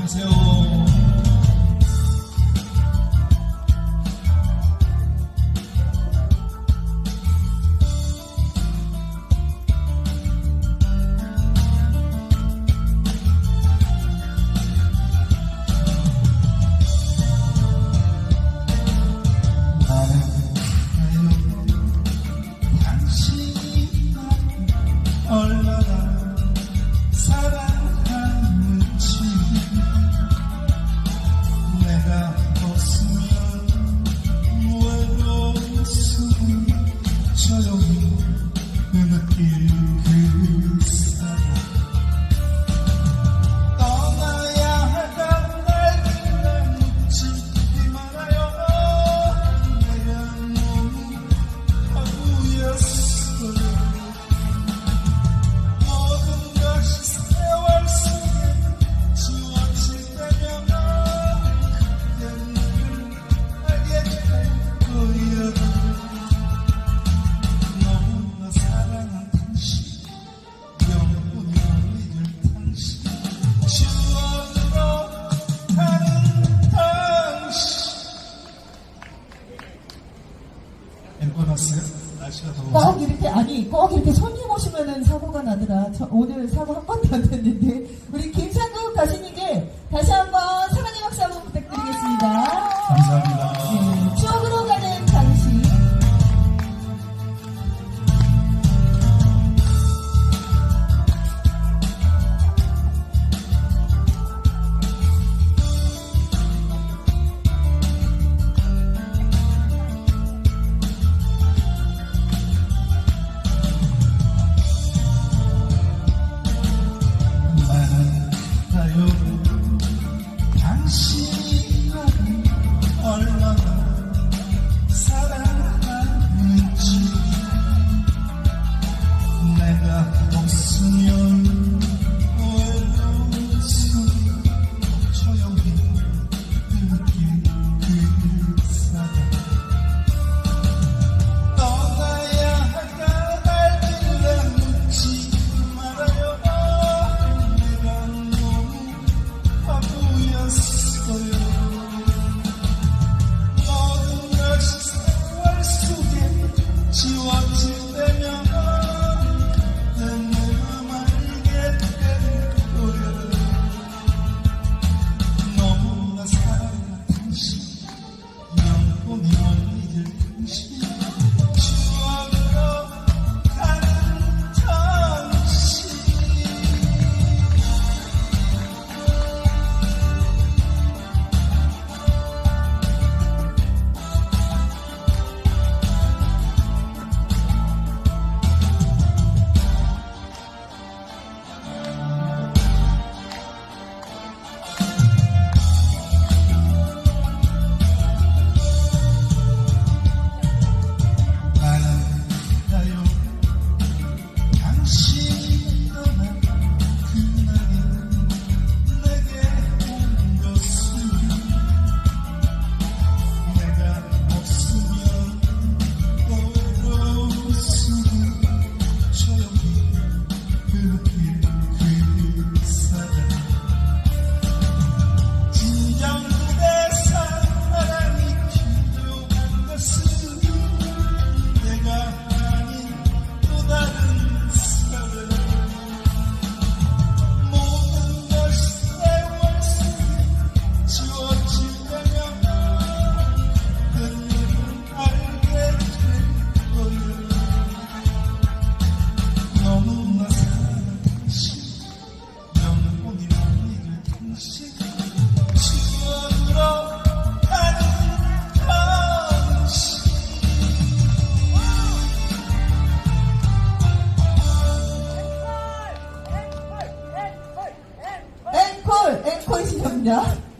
안녕하세요. 얼마나 사랑하는지 내가 없으면 외로운 숨이 조용히 흐느낄 그 사람 떠나야 할까 날 그냥 묻지 말아요. 내가 너무 바보였어요. 꼭 이렇게 손님 오시면은 사고가 나더라. 오늘 사고 한 번도 안 됐는데. 우리 김상국 가수님께 다시 한번 사랑의 박수 한번 부탁드리겠습니다. 감사합니다. 네, 추억으로 가는 당신. 앵콜 시작입니다.